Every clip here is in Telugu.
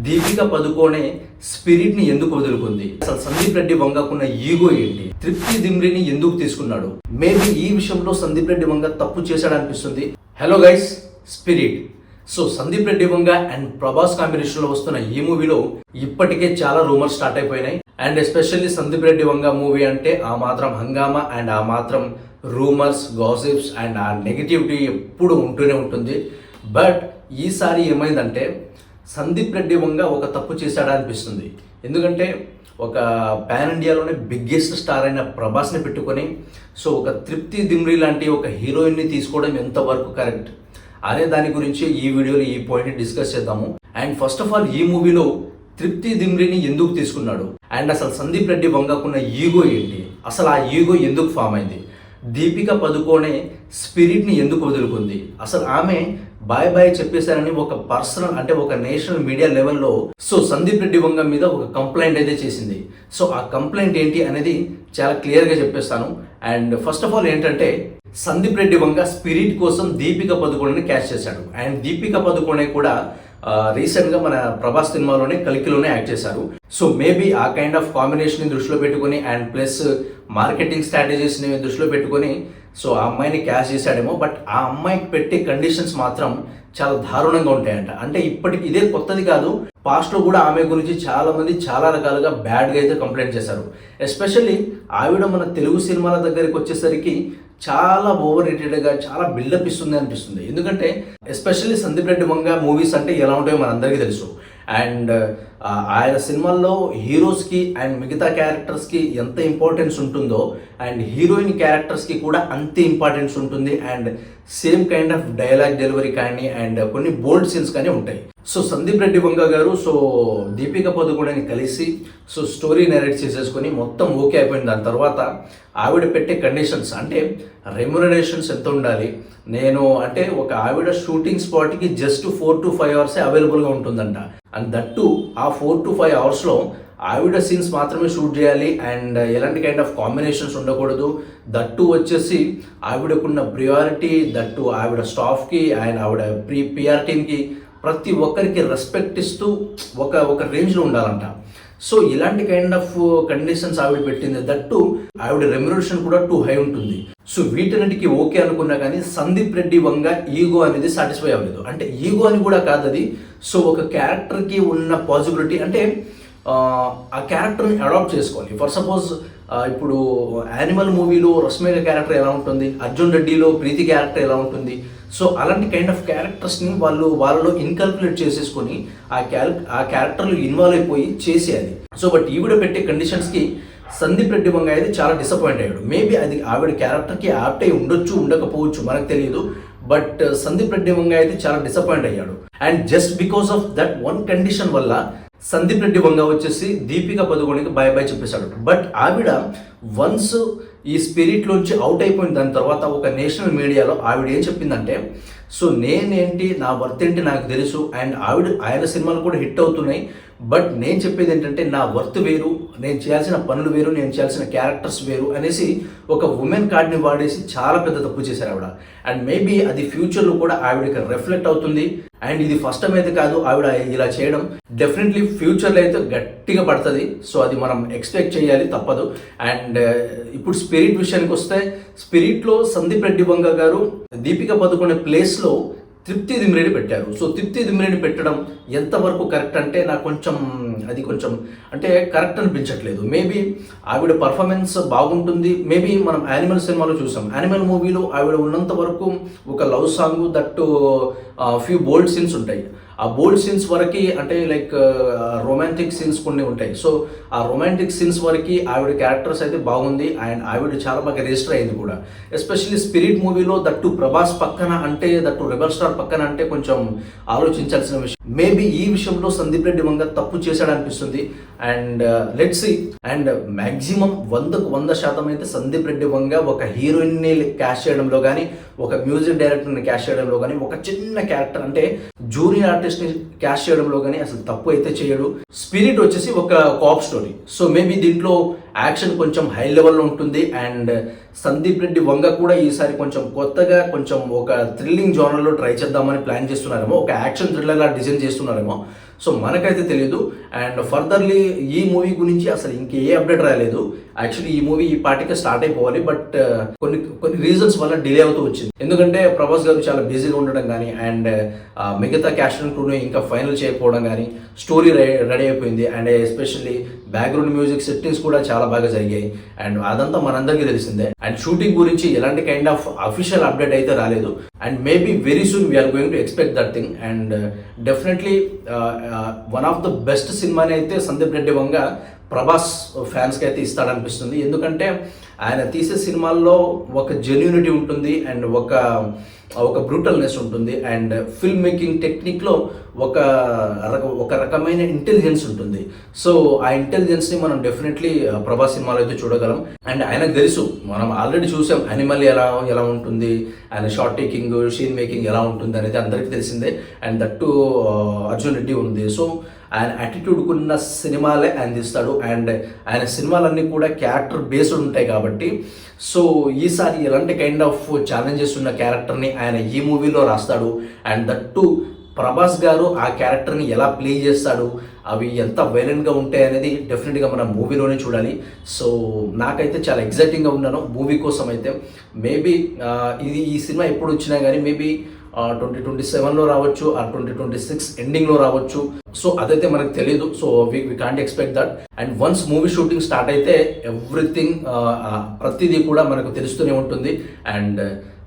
దీపిక పదుకోనే స్పిరిట్ ని ఎందుకు వదులుకుంది, అసలు సందీప్ రెడ్డి వంగకున్న ఈగో ఏంటి, తృప్తి దిమ్రిని ఎందుకు తీసుకున్నాడు, మేబీ ఈ విషయంలో సందీప్ రెడ్డి వంగ తప్పు చేశాడనిపిస్తుంది. Hello guys, spirit. So Sandeep Reddy Vanga and Prabhas combination లో వస్తున్న ఈ మూవీలో ఇప్పటికే చాలా రూమర్స్ స్టార్ట్ అయిపోయినాయి. And especially Sandeep Reddy Vanga movie అంటే ఆ మాత్రం హంగామా అండ్ ఆ మాత్రం రూమర్స్, గాసిప్స్ అండ్ ఆ నెగిటివిటీ ఎప్పుడు ఉంటూనే ఉంటుంది. బట్ ఈసారి ఏమైందంటే సందీప్ రెడ్డి వంగ ఒక తప్పు చేశాడా అనిపిస్తుంది. ఎందుకంటే ఒక పాన్ ఇండియాలోనే బిగ్గెస్ట్ స్టార్ అయిన ప్రభాస్ని పెట్టుకొని సో ఒక తృప్తి దిమ్రి లాంటి ఒక హీరోయిన్ని తీసుకోవడం ఎంతవరకు కరెక్ట్ అనే దాని గురించి ఈ వీడియోలో ఈ పాయింట్ డిస్కస్ చేద్దాము. అండ్ ఫస్ట్ ఆఫ్ ఆల్ ఈ మూవీలో తృప్తి దిమ్రిని ఎందుకు తీసుకున్నాడు అండ్ అసలు సందీప్ రెడ్డి వంగకున్న ఈగో ఏంటి, అసలు ఆ ఈగో ఎందుకు ఫామ్ అయింది, దీపిక పదుకోనే స్పిరిట్ని ఎందుకు వదులుకుంది, అసలు ఆమె బాయ్ బాయ్ చెప్పేశారని ఒక పర్సనల్ అంటే ఒక నేషనల్ మీడియా లెవెల్లో సో సందీప్ రెడ్డి వంగ మీద ఒక కంప్లైంట్ అయితే చేసింది. సో ఆ కంప్లైంట్ ఏంటి అనేది చాలా క్లియర్గా చెప్పేస్తాను. అండ్ ఫస్ట్ ఆఫ్ ఆల్ ఏంటంటే సందీప్ రెడ్డి వంగ స్పిరిట్ కోసం దీపిక పదుకోణని క్యాష్ చేశాడు. అండ్ దీపిక పదుకోనే కూడా రీసెంట్గా మన ప్రభాస్ సినిమాలోనే కల్కిలోనే యాక్ట్ చేశారు. సో మేబీ ఆ కైండ్ ఆఫ్ కాంబినేషన్ని దృష్టిలో పెట్టుకుని అండ్ ప్లస్ మార్కెటింగ్ స్ట్రాటజీస్ని దృష్టిలో పెట్టుకుని సో ఆ అమ్మాయిని క్యాష్ చేశాడేమో. బట్ ఆ అమ్మాయికి పెట్టే కండిషన్స్ మాత్రం చాలా దారుణంగా ఉంటాయంట. అంటే ఇప్పటికి ఇదే కొత్తది కాదు, పాస్ట్లో కూడా ఆమె గురించి చాలా మంది చాలా రకాలుగా బ్యాడ్గా అయితే కంప్లైంట్ చేశారు. ఎస్పెషల్లీ ఆవిడ మన తెలుగు సినిమాల దగ్గరికి వచ్చేసరికి చాలా ఓవర్ రేటెడ్గా చాలా బిల్డప్ ఇస్తుంది అనిపిస్తుంది. ఎందుకంటే ఎస్పెషల్లీ సందీప్ రెడ్డి వంగ మూవీస్ అంటే ఎలా ఉంటాయో మనందరికీ తెలుసు. అండ్ ఆయన సినిమాల్లో హీరోస్కి అండ్ మిగతా క్యారెక్టర్స్కి ఎంత ఇంపార్టెన్స్ ఉంటుందో అండ్ హీరోయిన్ క్యారెక్టర్స్కి కూడా అంతే ఇంపార్టెన్స్ ఉంటుంది. And same kind of dialogue delivery కానీ అండ్ కొన్ని బోల్డ్ సీన్స్ కానీ ఉంటాయి. సో సందీప్ రెడ్డి వంగ గారు సో దీపిక పదుకోణని కలిసి సో స్టోరీ నెరేట్ చేసేసుకొని మొత్తం ఓకే అయిపోయింది. దాని తర్వాత ఆవిడ పెట్టే కండిషన్స్ అంటే రెమ్యునరేషన్స్ ఎంత ఉండాలి, నేను అంటే ఒక ఆవిడ షూటింగ్ స్పాట్కి జస్ట్ 4 to 5 hours అవైలబుల్గా ఉంటుందంట. అండ్ దట్టు ఆ 4 to 5 hours ఆవిడ సీన్స్ మాత్రమే షూట్ చేయాలి అండ్ ఎలాంటి కైండ్ ఆఫ్ కాంబినేషన్స్ ఉండకూడదు. దట్టు వచ్చేసి ఆవిడకున్న ప్రియారిటీ, దట్టు ఆవిడ స్టాఫ్కి అండ్ ఆవిడ పిఆర్ టీమ్కి ప్రతి ఒక్కరికి రెస్పెక్ట్ ఇస్తూ ఒక రేంజ్లో ఉండాలంట. సో ఇలాంటి కైండ్ ఆఫ్ కండిషన్స్ ఆవిడ పెట్టింది. దట్టు ఆవిడ రెమ్యునరేషన్ కూడా టూ హై ఉంటుంది. సో వీటన్నిటికీ ఓకే అనుకున్నా కానీ సందీప్ రెడ్డి వంగ ఈగో అనేది సాటిస్ఫై అవ్వలేదు. అంటే ఈగో అని కూడా కాదు అది. సో ఒక క్యారెక్టర్కి ఉన్న పాసిబిలిటీ అంటే ఆ క్యారెక్టర్ని అడాప్ట్ చేసుకోవాలి. ఫర్ సపోజ్ ఇప్పుడు యానిమల్ మూవీలో రష్మిక క్యారెక్టర్ ఎలా ఉంటుంది, అర్జున్ రెడ్డిలో ప్రీతి క్యారెక్టర్ ఎలా ఉంటుంది. సో అలాంటి కైండ్ ఆఫ్ క్యారెక్టర్స్ని వాళ్ళలో ఇన్కల్కులేట్ చేసేసుకొని ఆ క్యారెక్టర్లు ఇన్వాల్వ్ అయిపోయి చేసేయాలి. సో బట్ ఈవిడ పెట్టే కండిషన్స్కి సందీప్ రెడ్డి వంగ అయితే చాలా డిసప్పాయింట్ అయ్యాడు. మేబీ అది ఆవిడ క్యారెక్టర్కి యాప్ట్ అయి ఉండొచ్చు, ఉండకపోవచ్చు, మనకు తెలియదు. బట్ సందీప్ రెడ్డి వంగ అయితే చాలా డిసప్పాయింట్ అయ్యాడు. And just because of that one condition వల్ల సందీప్ రెడ్డి వంగ వచ్చేసి దీపిక పదుకోణకి బాయ్ బాయ్ చెప్పేశాడు. బట్ ఆవిడ వన్స్ ఈ స్పిరిట్లోంచి అవుట్ అయిపోయిన దాని తర్వాత ఒక నేషనల్ మీడియాలో ఆవిడ ఏం చెప్పిందంటే సో నేనేంటి, నా వర్త్ ఏంటి నాకు తెలుసు అండ్ ఆయన సినిమాలు కూడా హిట్ అవుతున్నాయి. బట్ నేను చెప్పేది ఏంటంటే నా వర్త్ వేరు, నేను చేయాల్సిన పనులు వేరు, నేను చేయాల్సిన క్యారెక్టర్స్ వేరు అనేసి ఒక ఉమెన్ కార్డ్ని వాడేసి చాలా పెద్ద తప్పు చేశారు ఆవిడ. అండ్ మేబీ అది ఫ్యూచర్లో కూడా ఆవిడకి రిఫ్లెక్ట్ అవుతుంది. అండ్ ఇది ఫస్ట్ టైం అయితే కాదు ఆవిడ ఇలా చేయడం, డెఫినెట్లీ ఫ్యూచర్లో అయితే గట్టిగా పడుతుంది. సో అది మనం ఎక్స్పెక్ట్ చేయాలి, తప్పదు. అండ్ ఇప్పుడు స్పిరిట్ విషయానికి వస్తే స్పిరిట్లో సందీప్ రెడ్డి వంగ గారు దీపిక పదుకోనే ప్లేస్లో తృప్తి దిమ్రిని పెట్టారు. సో తృప్తి దిమ్రిని పెట్టడం ఎంతవరకు కరెక్ట్ అంటే నాకు కొంచెం అంటే కరెక్ట్ అనిపించట్లేదు. మేబీ ఆవిడ పర్ఫార్మెన్స్ బాగుంటుంది. మేబీ మనం యానిమల్ సినిమాలో చూసాం, యానిమల్ మూవీలో ఆవిడ ఉన్నంత వరకు ఒక love song that few bold scenes ఉంటాయి. ఆ బోల్డ్ సీన్స్ వరకు అంటే లైక్ రొమాంటిక్ సీన్స్ కొన్ని ఉంటాయి. సో ఆ రొమాంటిక్ సీన్స్ వరకు ఆవిడ క్యారెక్టర్స్ అయితే బాగుంది అండ్ ఆవిడ చాలా బాగా రిజిస్టర్ అయింది కూడా. ఎస్పెషల్లీ స్పిరిట్ మూవీలో దట్టు ప్రభాస్ పక్కన అంటే దట్టు రెబల్ స్టార్ పక్కన అంటే కొంచెం ఆలోచించాల్సిన విషయం. మేబీ ఈ విషయంలో సందీప్ రెడ్డి వంగ తప్పు చేశాడనిపిస్తుంది. And let's see. And maximum 100% అయితే సందీప్ రెడ్డి వంగ ఒక హీరోయిన్ని క్యాష్ చేయడంలో కానీ ఒక మ్యూజిక్ డైరెక్టర్ని క్యాష్ చేయడంలో కానీ ఒక చిన్న క్యారెక్టర్ అంటే జూనియర్ ఆర్టిస్ట్ని క్యాష్ చేయడంలో కానీ అసలు తప్పు అయితే చేయడు. స్పిరిట్ వచ్చేసి ఒక కాప్ స్టోరీ. సో మేబీ దీంట్లో యాక్షన్ కొంచెం హై లెవెల్లో ఉంటుంది. అండ్ సందీప్ రెడ్డి వంగ కూడా ఈసారి కొంచెం కొత్తగా కొంచెం ఒక థ్రిల్లింగ్ జోనర్లో ట్రై చేద్దామని ప్లాన్ చేస్తున్నారేమో, ఒక యాక్షన్ థ్రిల్లర్లా డిజైన్ చేస్తున్నారేమో. సో మనకైతే తెలియదు. అండ్ ఫర్దర్లీ ఈ మూవీ గురించి అసలు ఇంకే అప్డేట్ రాలేదు. యాక్చువల్లీ ఈ మూవీ ఈ పార్టీకి స్టార్ట్ అయిపోవాలి, బట్ కొన్ని కొన్ని రీజన్స్ వల్ల డిలే అవుతూ వచ్చింది. ఎందుకంటే ప్రభాస్ గారు చాలా బిజీగా ఉండడం కానీ, అండ్ మిగతా క్యాస్ట్ అండ్ క్రూని ఇంకా ఫైనల్ చేయకపోవడం కానీ, స్టోరీ రెడీ అయిపోయింది. And especially background music settings కూడా చాలా బాగా జరిగాయి. అండ్ అదంతా మనందరికీ తెలిసిందే. అండ్ షూటింగ్ గురించి ఎలాంటి కైండ్ ఆఫ్ అఫీషియల్ అప్డేట్ అయితే రాలేదు. And maybe very soon we're going to expect that thing. And definitely one of the best సినిమాని అయితే సందీప్ రెడ్డి వంగ ప్రభాస్ ఫ్యాన్స్కి అయితే ఇస్తాడనిపిస్తుంది. ఎందుకంటే ఆయన తీసే సినిమాల్లో ఒక జెన్యూనిటీ ఉంటుంది, అండ్ ఒక బ్రూటల్నెస్ ఉంటుంది, అండ్ ఫిల్మ్ మేకింగ్ టెక్నిక్లో ఒక రకమైన ఇంటెలిజెన్స్ ఉంటుంది. సో ఆ ఇంటెలిజెన్స్ని మనం డెఫినెట్లీ ప్రభాస్ సినిమాలో అయితే చూడగలం. అండ్ ఆయనకు తెలుసు, మనం ఆల్రెడీ చూసాం యానిమల్ ఎలా ఉంటుంది, ఆయన షార్ట్ టేకింగ్, సీన్ మేకింగ్ ఎలా ఉంటుంది అనేది అందరికీ తెలిసిందే. అండ్ దట్టు అర్జున్ రెడ్డి ఉంది. సో ఆయన యాటిట్యూడ్కి ఉన్న సినిమాలే ఆయన తీస్తాడు. అండ్ ఆయన సినిమాలన్నీ కూడా క్యారెక్టర్ బేస్డ్ ఉంటాయి కాబట్టి, సో ఈసారి ఎలాంటి కైండ్ ఆఫ్ ఛాలెంజెస్ ఉన్న క్యారెక్టర్ని ఆయన ఈ మూవీలో రాస్తాడు. అండ్ దట్టు ప్రభాస్ గారు ఆ క్యారెక్టర్ని ఎలా ప్లే చేస్తాడు, అవి ఎంత వైలెంట్గా ఉంటాయి అనేది డెఫినెట్గా మనం మూవీలోనే చూడాలి. సో నాకైతే చాలా ఎగ్జైటింగ్గా ఉన్నాను మూవీ కోసం అయితే. మేబీ ఈ సినిమా ఎప్పుడు వచ్చినా కానీ మేబీ 2027లో రావచ్చు, ఆ 2026 ఎండింగ్లో రావచ్చు. సో అదైతే మనకు తెలియదు. So we can't expect that. And once movie shooting start అయితే ఎవ్రీథింగ్ ప్రతిదీ కూడా మనకు తెలుస్తూనే ఉంటుంది. అండ్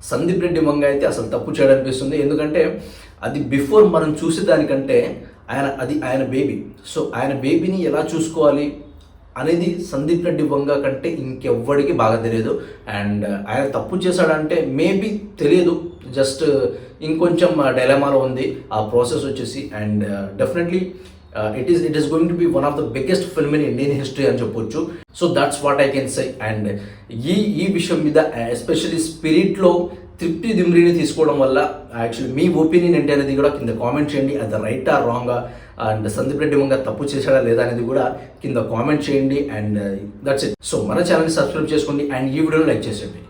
సందీప్ రెడ్డి వంగ అయితే అసలు తప్పు చేయడనిపిస్తుంది. ఎందుకంటే అది బిఫోర్ మనం చూసేదానికంటే ఆయన బేబీ. సో ఆయన బేబీని ఎలా చూసుకోవాలి అనేది సందీప్ రెడ్డి వంగ కంటే ఇంకెవ్వడికి బాగా తెలియదు. అండ్ ఆయన తప్పు చేశాడంటే మేబీ తెలియదు, జస్ట్ ఇంకొంచెం డైలమాలో ఉంది ఆ ప్రాసెస్ వచ్చేసి. And definitely it is going to be one of the biggest film in Indian history అని చెప్పొచ్చు. So that's what I can say. And ఈ విషయం మీద ఎస్పెషల్లీ స్పిరిట్లో తృప్తి దిమ్రిని తీసుకోవడం వల్ల యాక్చువల్లీ మీ ఒపీనియన్ ఏంటి అనేది కూడా కింద కామెంట్ చేయండి. అది రైటా రాంగా, అండ్ సందీప్ రెడ్డి వంగ తప్పు చేశాడా లేదా అనేది కూడా కింద కామెంట్ చేయండి. And that's it. సో మన ఛానల్ని సబ్స్క్రైబ్ చేసుకోండి అండ్ ఈ వీడియోని లైక్ చేసేయండి.